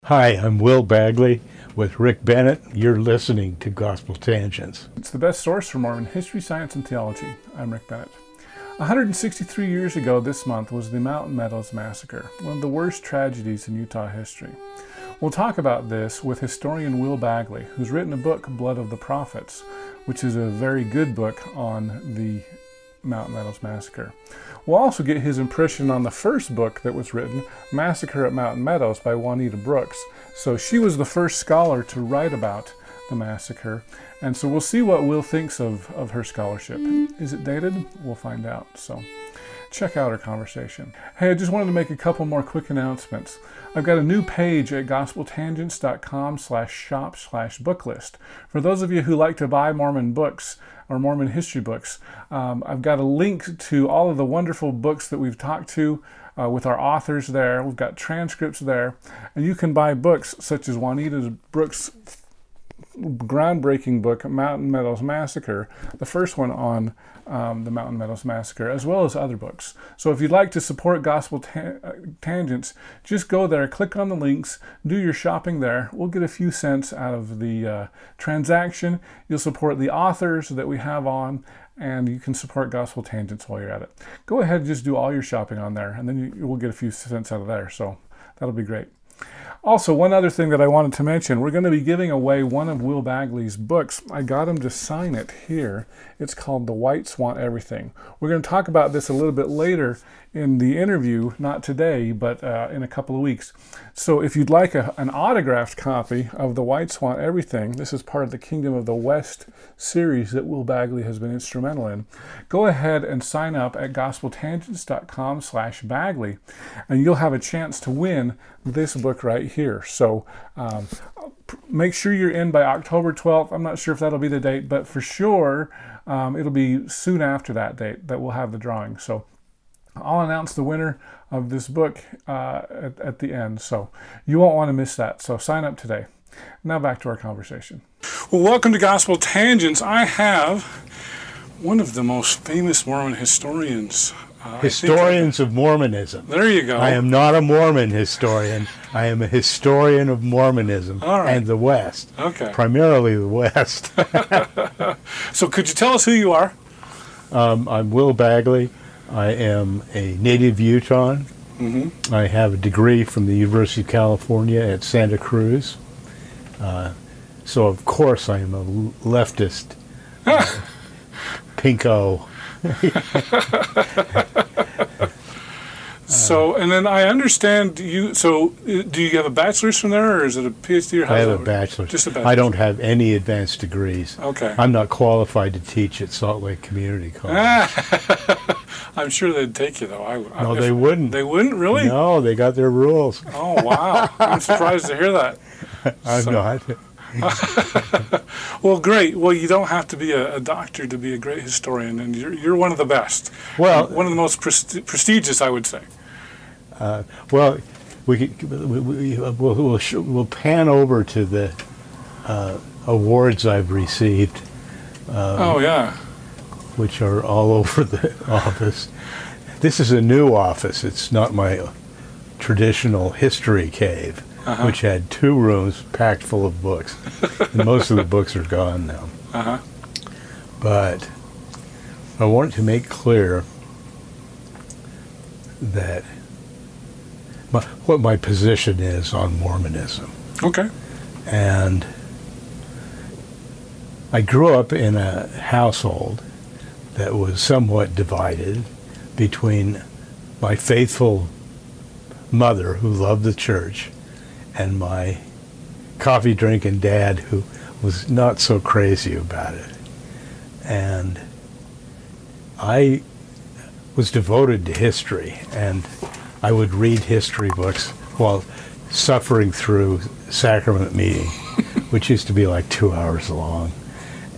Hi, I'm Will Bagley with Rick Bennett. You're listening to Gospel Tangents. It's the best source for Mormon history, science, and theology. I'm Rick Bennett. 163 years ago this month was the Mountain Meadows Massacre, one of the worst tragedies in Utah history. We'll talk about this with historian Will Bagley, who's written a book, Blood of the Prophets, which is a very good book on the Mountain Meadows Massacre. We'll also get his impression on the first book that was written, Massacre at Mountain Meadows by Juanita Brooks. So she was the first scholar to write about the massacre, and so we'll see what Will thinks of her scholarship. Is it dated? We'll find out. So check out our conversation. Hey, I just wanted to make a couple more quick announcements. I've got a new page at gospeltangents.com/shop/booklist. For those of you who like to buy Mormon books or Mormon history books, I've got a link to all of the wonderful books that we've talked to with our authors there. We've got transcripts there, and you can buy books such as Juanita Brooks' groundbreaking book, Mountain Meadows Massacre, the first one on the Mountain Meadows Massacre, as well as other books. So if you'd like to support Gospel Tangents, just go there, click on the links, do your shopping there. We'll get a few cents out of the transaction. You'll support the authors that we have on, and you can support Gospel Tangents while you're at it. Go ahead and just do all your shopping on there, and then you will get a few cents out of there. So that'll be great. Also, one other thing that I wanted to mention, we're going to be giving away one of Will Bagley's books. I got him to sign it here. It's called The Whites Want Everything. We're going to talk about this a little bit later in the interview, not today, but in a couple of weeks. So if you'd like an autographed copy of The Whites Want Everything, this is part of the Kingdom of the West series that Will Bagley has been instrumental in, go ahead and sign up at gospeltangents.com/Bagley, and you'll have a chance to win this book right here. So make sure you're in by October 12th. I'm not sure if that'll be the date, but for sure it'll be soon after that date that we'll have the drawing. So I'll announce the winner of this book at the end, so you won't want to miss that. So sign up today. Now back to our conversation. Well, welcome to Gospel Tangents. I have one of the most famous Mormon historians. Historians of Mormonism. There you go. I am not a Mormon historian. I am a historian of Mormonism and the West. Okay. Primarily the West. So could you tell us who you are? I'm Will Bagley. I am a native Utahn. Mm-hmm. I have a degree from the University of California at Santa Cruz. So of course I am a leftist pinko. So, and then I understand you, so do you have a bachelor's from there, or is it a PhD? Or I have a bachelor's. Just a bachelor's. I don't have any advanced degrees. Okay. I'm not qualified to teach at Salt Lake Community College. I'm sure they'd take you, though. No, they wouldn't. They wouldn't? Really? No, they got their rules. Oh, wow. I'm surprised to hear that. I'm not. Well, great. Well, you don't have to be a doctor to be a great historian, and you're one of the best. Well, one of the most prestigious, I would say. Well, we'll pan over to the awards I've received. Oh yeah. Which are all over the office. This is a new office. It's not my traditional history cave, which had 2 rooms packed full of books. And most of the books are gone now. But I want to make clear that what my position is on Mormonism. Okay. And I grew up in a household that was somewhat divided between my faithful mother, who loved the church, and my coffee drinking dad, who was not so crazy about it. And I was devoted to history, and I would read history books while suffering through sacrament meeting, which used to be like 2 hours long.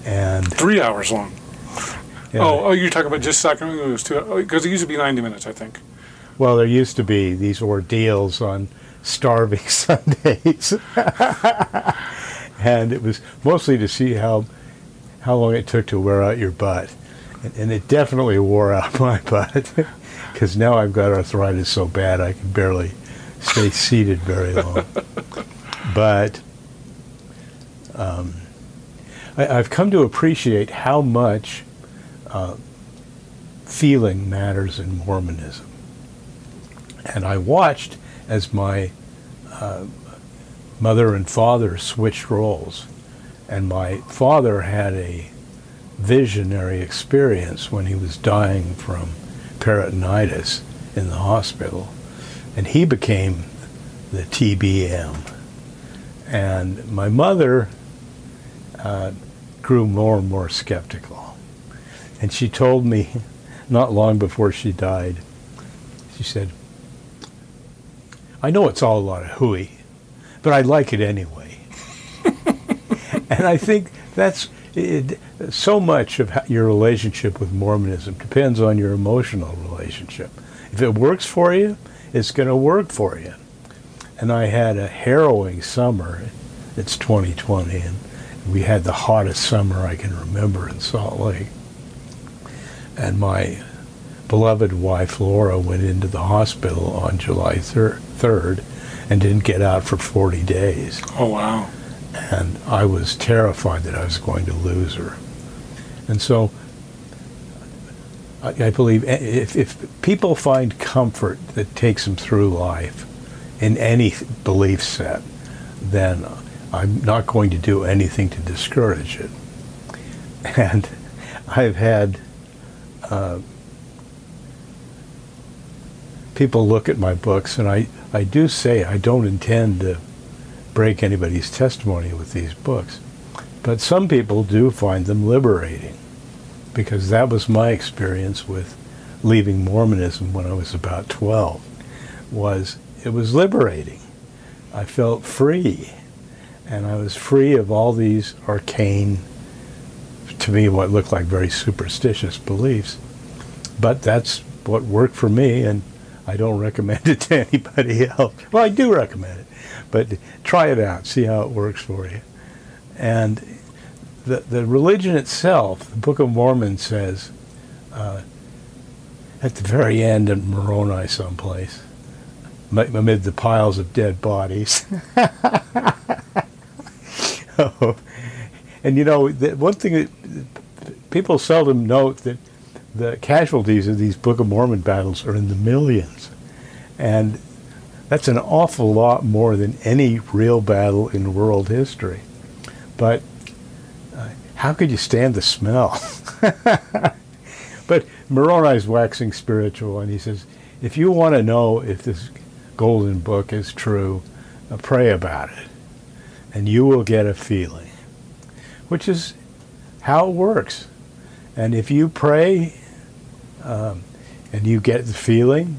And 3 hours long. Yeah. Oh, you're talking about just sacrament? It was 2 hours, because it used to be 90 minutes, I think. Well, there used to be these ordeals on starving Sundays. And it was mostly to see how long it took to wear out your butt. And it definitely wore out my butt, because now I've got arthritis so bad I can barely stay seated very long. But I've come to appreciate how much feeling matters in Mormonism. And I watched as my mother and father switched roles. And my father had a visionary experience when he was dying from peritonitis in the hospital. And he became the TBM. And my mother grew more and more skeptical. And she told me, not long before she died, she said, I know it's all a lot of hooey, but I like it anyway. And I think that's it, so much of your relationship with Mormonism depends on your emotional relationship. If it works for you, it's going to work for you. And I had a harrowing summer. It's 2020, and we had the hottest summer I can remember in Salt Lake. And my beloved wife, Laura, went into the hospital on July 3rd and didn't get out for 40 days. Oh, wow. And I was terrified that I was going to lose her. And so I believe if people find comfort that takes them through life in any belief set, then I'm not going to do anything to discourage it. And I've had people look at my books, and I do say I don't intend to break anybody's testimony with these books. But some people do find them liberating, because that was my experience with leaving Mormonism when I was about 12. It was liberating. I felt free, and I was free of all these arcane, to me what looked like very superstitious beliefs. But that's what worked for me, and I don't recommend it to anybody else. Well, I do recommend it, but try it out, see how it works for you. And the religion itself, the Book of Mormon says, at the very end in Moroni someplace, amid the piles of dead bodies. And you know, one thing that people seldom note, that the casualties of these Book of Mormon battles are in the millions. And that's an awful lot more than any real battle in world history. But how could you stand the smell? But Moroni's waxing spiritual, and he says, if you want to know if this golden book is true, pray about it, and you will get a feeling, which is how it works. And if you pray and you get the feeling,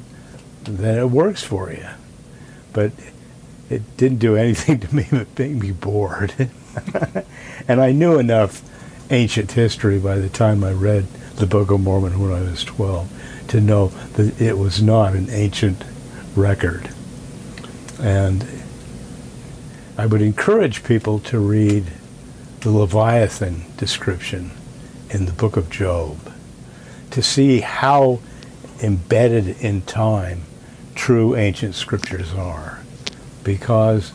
then it works for you. But it didn't do anything to me but make me bored. And I knew enough ancient history by the time I read the Book of Mormon when I was 12 to know that it was not an ancient record. And I would encourage people to read the Leviathan description in the book of Job to see how embedded in time true ancient scriptures are, because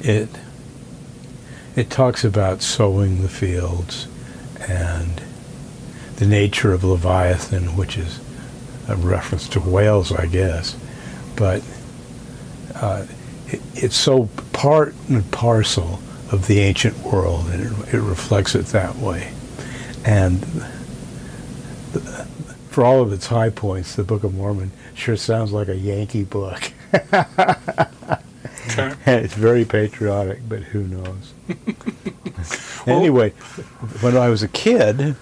it talks about sowing the fields and the nature of Leviathan, which is a reference to whales, I guess, but it's so part and parcel of the ancient world, and it reflects it that way. And for all of its high points, the Book of Mormon sure sounds like a Yankee book. Okay. And it's very patriotic, but who knows? Anyway, when I was a kid,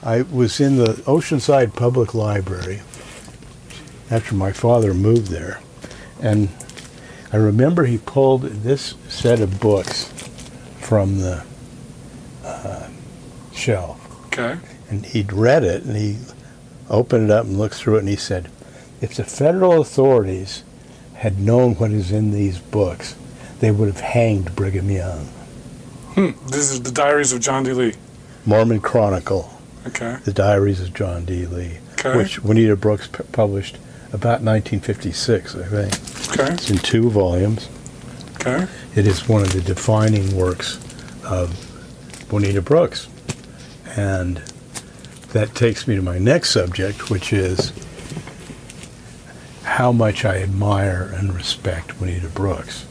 I was in the Oceanside Public Library after my father moved there. And I remember he pulled this set of books from the shelf. Okay. And he'd read it, and he opened it up and looked through it, and he said, if the federal authorities had known what is in these books, they would have hanged Brigham Young. This is the Diaries of John D. Lee. Mormon Chronicle. Okay. The Diaries of John D. Lee. Okay. Which Juanita Brooks published about 1956, I think. Okay. It's in 2 volumes. Okay. It is one of the defining works of Juanita Brooks. And that takes me to my next subject, which is how much I admire and respect Juanita Brooks.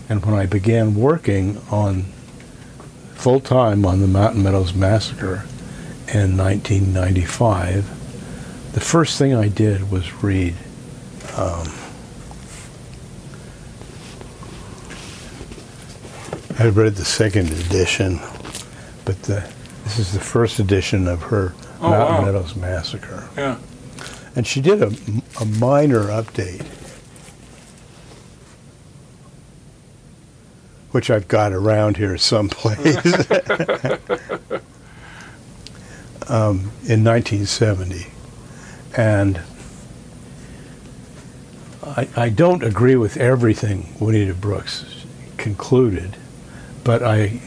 And when I began working on full-time on the Mountain Meadows Massacre in 1995, the first thing I did was read I read the second edition, but this is the first edition of her Mountain Meadows Massacre. Yeah. And she did a minor update, which I've got around here someplace, in 1970. And I don't agree with everything Juanita Brooks concluded, but I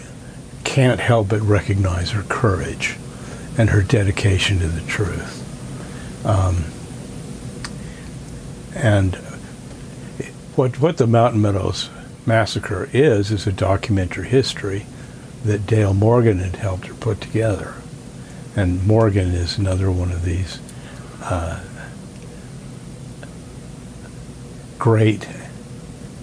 can't help but recognize her courage and her dedication to the truth. And what the Mountain Meadows Massacre is a documentary history that Dale Morgan had helped her put together. And Morgan is another one of these great,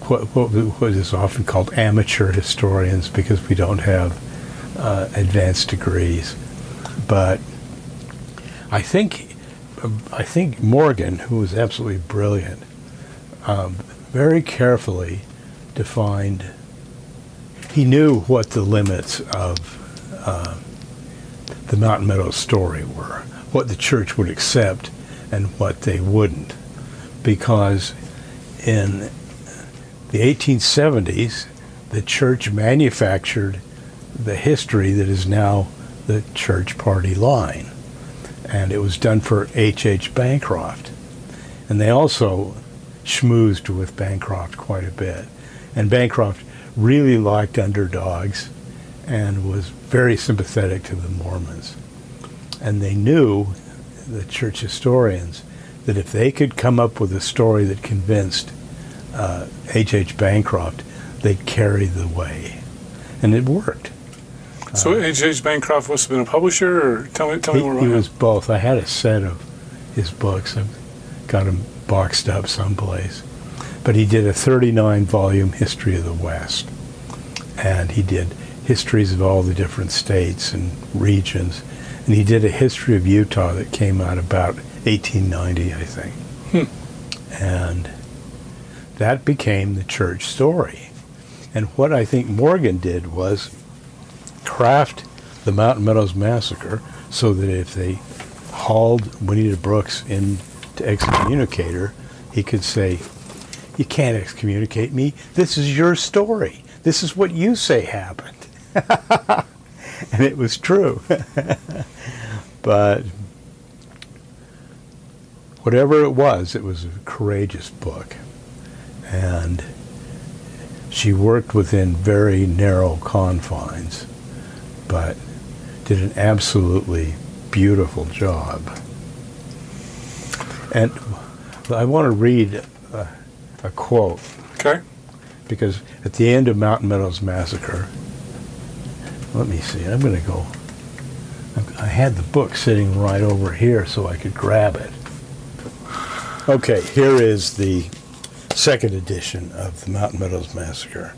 what is often called amateur historians, because we don't have advanced degrees. But I think Morgan, who was absolutely brilliant, very carefully defined. He knew what the limits of the Mountain Meadows story were, what the church would accept and what they wouldn't, because in the 1870s, the church manufactured the history that is now the church party line. And it was done for H.H. Bancroft. And they also schmoozed with Bancroft quite a bit. And Bancroft really liked underdogs and was very sympathetic to the Mormons. And they knew, the church historians, that if they could come up with a story that convinced H.H. Bancroft, they'd carry the way. And it worked. So H.H. Bancroft must have been a publisher, or tell me more about him. He was both. I had a set of his books. I've got them boxed up someplace. But he did a 39-volume history of the West. And he did histories of all the different states and regions. And he did a history of Utah that came out about 1890, I think. And that became the church story. And what I think Morgan did was craft the Mountain Meadows Massacre so that if they hauled Juanita Brooks in to excommunicate her, he could say, "You can't excommunicate me. This is your story. This is what you say happened." And it was true. But whatever it was a courageous book. And she worked within very narrow confines, but did an absolutely beautiful job. And I want to read a quote. Okay. Because at the end of Mountain Meadows Massacre, let me see, I'm going to go, I had the book sitting right over here so I could grab it. Okay, here is the second edition of the Mountain Meadows Massacre.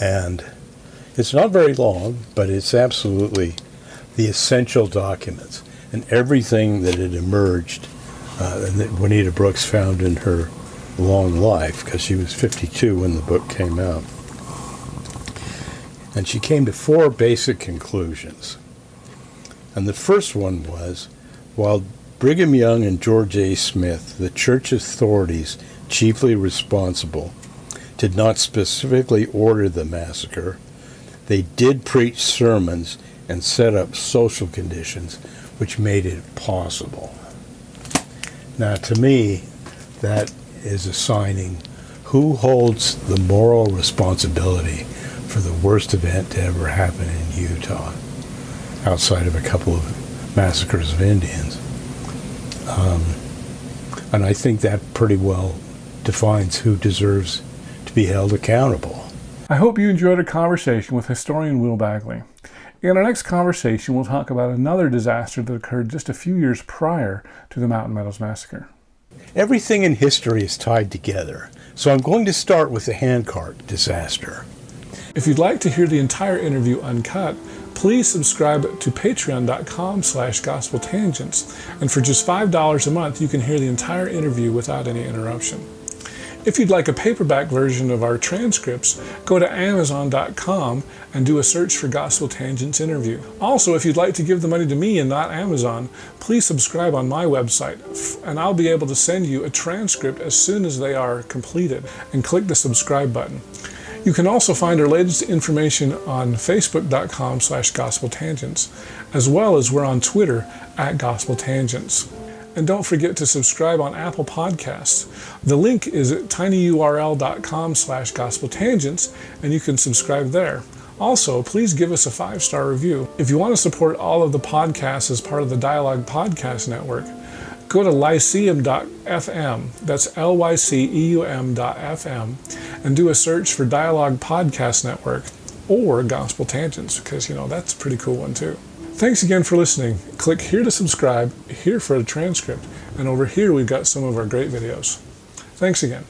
And it's not very long, but it's absolutely the essential documents and everything that had emerged and that Juanita Brooks found in her long life, because she was 52 when the book came out. And she came to four basic conclusions. And the first one was, while Brigham Young and George A. Smith, the church authorities chiefly responsible, did not specifically order the massacre, they did preach sermons and set up social conditions which made it possible. Now, to me, that is assigning who holds the moral responsibility for the worst event to ever happen in Utah, outside of a couple of massacres of Indians. And I think that pretty well defines who deserves to to be held accountable. I hope you enjoyed our conversation with historian Will Bagley. In our next conversation, we'll talk about another disaster that occurred just a few years prior to the Mountain Meadows Massacre. Everything in history is tied together, so I'm going to start with the handcart disaster. If you'd like to hear the entire interview uncut, please subscribe to patreon.com/gospeltangents, and for just $5 a month, you can hear the entire interview without any interruption. If you'd like a paperback version of our transcripts, go to amazon.com and do a search for Gospel Tangents interview. Also, if you'd like to give the money to me and not Amazon, please subscribe on my website, and I'll be able to send you a transcript as soon as they are completed, and click the subscribe button. You can also find our latest information on facebook.com/gospeltangents, as well as we're on Twitter @gospeltangents. And don't forget to subscribe on Apple Podcasts. The link is at tinyurl.com/gospeltangents, and you can subscribe there. Also, please give us a 5-star review. If you want to support all of the podcasts as part of the Dialogue Podcast Network, go to lyceum.fm, that's lyceum.fm, and do a search for Dialogue Podcast Network or Gospel Tangents, because, that's a pretty cool one too. Thanks again for listening. Click here to subscribe, here for a transcript, and over here we've got some of our great videos. Thanks again.